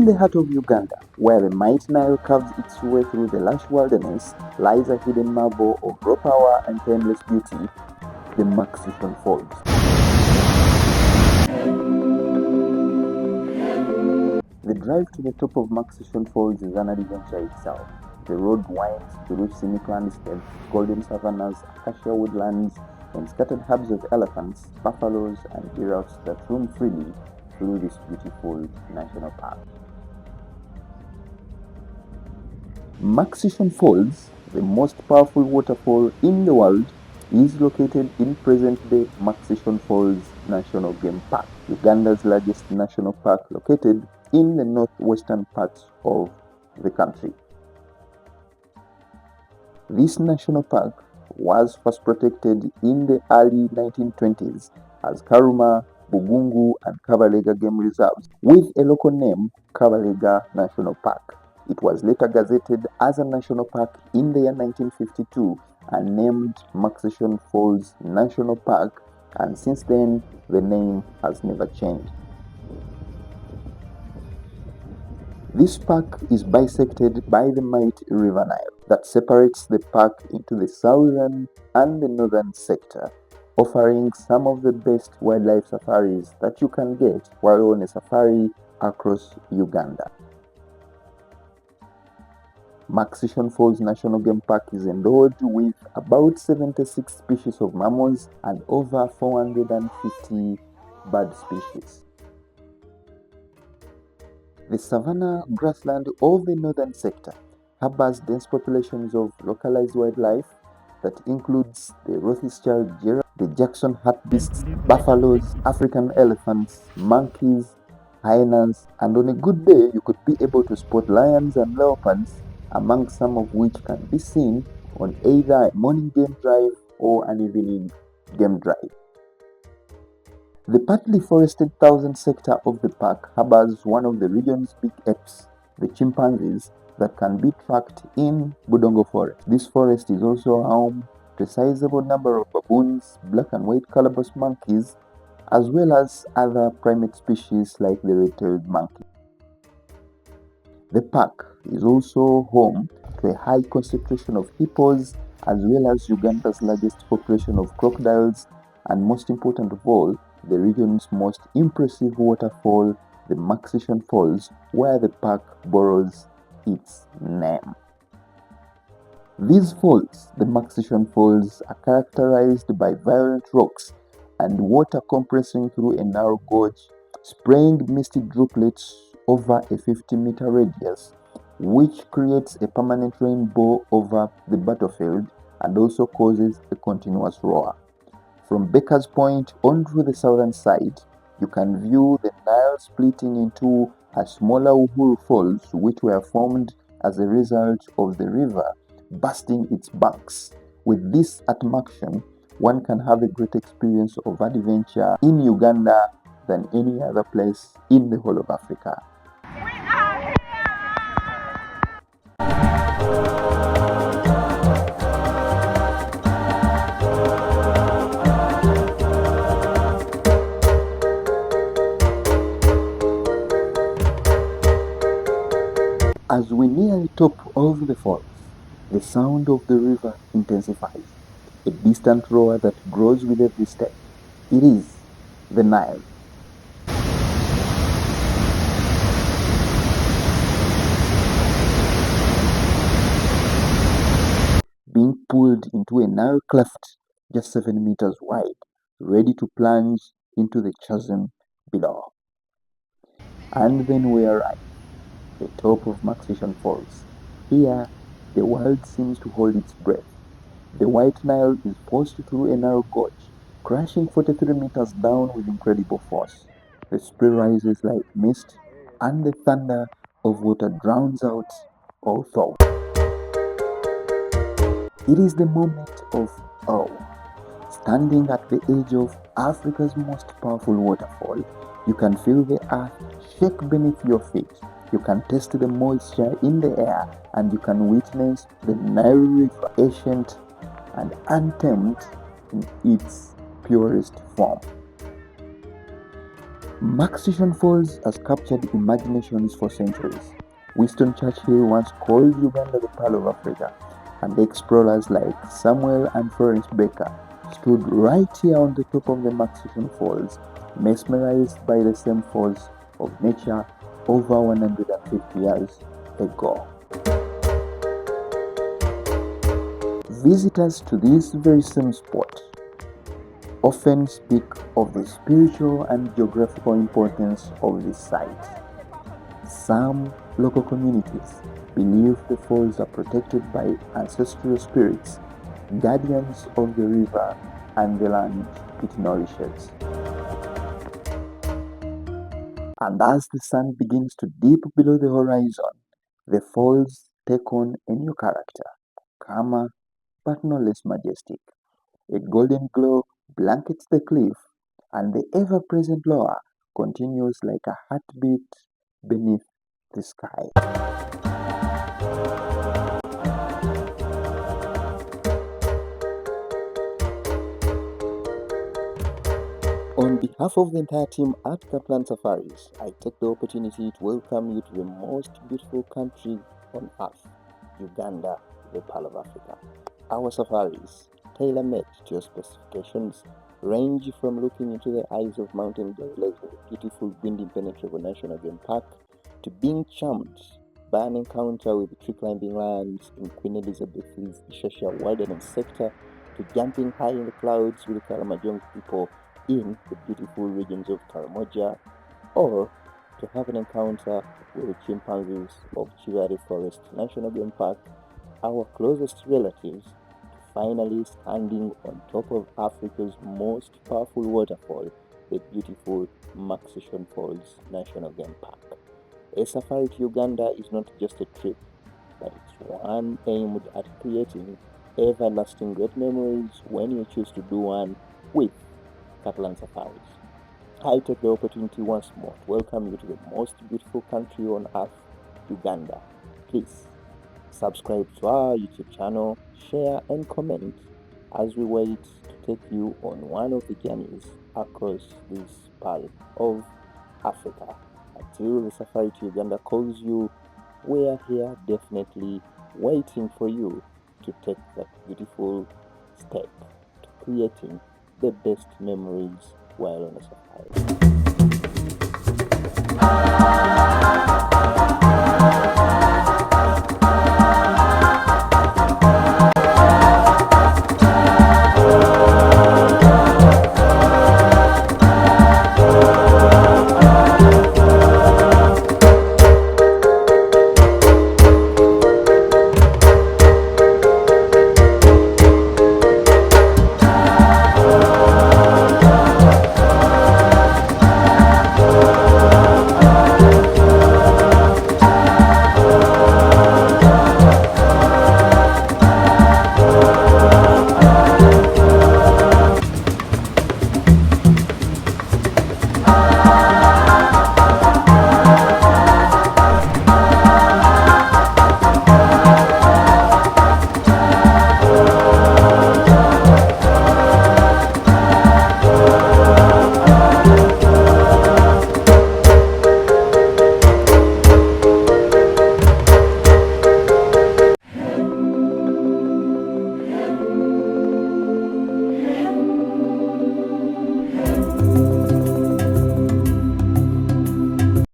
the heart of Uganda, where the mighty Nile carves its way through the lush wilderness, lies a hidden marvel of raw power and timeless beauty, the Murchison Falls. The drive to the top of Murchison Falls is an adventure itself. The road winds through scenic landscapes, golden savannas, acacia woodlands, and scattered herds of elephants, buffaloes, and giraffes that roam freely through this beautiful national park. Murchison Falls, the most powerful waterfall in the world, is located in present-day Murchison Falls National Game Park, Uganda's largest national park located in the northwestern parts of the country. This national park was first protected in the early 1920s as Karuma, Bugungu, and Kabalega game reserves, with a local name, Kabalega National Park. It was later gazetted as a national park in the year 1952 and named Murchison Falls National Park, and since then the name has never changed. This park is bisected by the mighty River Nile that separates the park into the southern and the northern sector, offering some of the best wildlife safaris that you can get while on a safari across Uganda. Murchison Falls National Game Park is endowed with about 76 species of mammals and over 450 bird species. The savanna grassland of the northern sector harbors dense populations of localized wildlife that includes the Rothschild giraffe, the Jackson hartebeests, buffaloes, African elephants, monkeys, hyenas, and on a good day you could be able to spot lions and leopards, among some of which can be seen on either a morning game drive or an evening game drive. The partly forested southern sector of the park harbors one of the region's big apes, the chimpanzees, that can be tracked in Budongo Forest. This forest is also home to a sizable number of baboons, black and white colobus monkeys, as well as other primate species like the red-tailed monkey. The park is also home to a high concentration of hippos, as well as Uganda's largest population of crocodiles, and most important of all, the region's most impressive waterfall, the Murchison Falls, where the park borrows its name. These falls, the Murchison Falls, are characterized by violent rocks and water compressing through a narrow gorge, spraying misty droplets over a 50-meter radius, which creates a permanent rainbow over the battlefield and also causes a continuous roar. From Baker's Point onto the southern side, you can view the Nile splitting into a smaller Uhuru Falls, which were formed as a result of the river bursting its banks. With this at Murchison, one can have a great experience of adventure in Uganda than any other place in the whole of Africa. As we near the top of the falls, the sound of the river intensifies, a distant roar that grows with every step. It is the Nile. Being pulled into a narrow cleft just 7 meters wide, ready to plunge into the chasm below. And then we arrive, the top of Murchison Falls. Here, the world seems to hold its breath. The White Nile is forced through a narrow gorge, crashing 43 meters down with incredible force. The spray rises like mist, and the thunder of water drowns out all thought. It is the moment of awe. Standing at the edge of Africa's most powerful waterfall, you can feel the earth shake beneath your feet. You can taste the moisture in the air, and you can witness the Nile River, ancient and untamed in its purest form. Murchison Falls has captured imaginations for centuries. Winston Churchill once called Uganda the Pearl of Africa, and explorers like Samuel and Florence Baker stood right here on the top of the Murchison Falls, mesmerized by the same force of nature over 150 years ago. Visitors to this very same spot often speak of the spiritual and geographical importance of this site. Some local communities believe the falls are protected by ancestral spirits, guardians of the river and the land it nourishes. And as the sun begins to dip below the horizon, the falls take on a new character, calmer but no less majestic. A golden glow blankets the cliff, and the ever-present loa continues like a heartbeat beneath the sky. On behalf of the entire team at Katland Safaris, I take the opportunity to welcome you to the most beautiful country on earth, Uganda, the Pearl of Africa. Our safaris, tailor-made to your specifications, range from looking into the eyes of mountain gorillas in the beautiful windy impenetrable National Game Park to being charmed by an encounter with tree-climbing lions in Queen Elizabeth's Ishasha Wilderness sector to jumping high in the clouds with the Karamojong people in the beautiful regions of Karamoja, or to have an encounter with the chimpanzees of Chivari Forest National Game Park, our closest relatives, to finally standing on top of Africa's most powerful waterfall, the beautiful Murchison Falls National Game Park. A safari to Uganda is not just a trip, but it's one aimed at creating everlasting great memories when you choose to do one with Katland Safaris. I take the opportunity once more to welcome you to the most beautiful country on earth, Uganda. Please subscribe to our YouTube channel, share and comment as we wait to take you on one of the journeys across this part of Africa. Until the safari to Uganda calls you, we are here definitely waiting for you to take that beautiful step to creating the best memories while on a safari.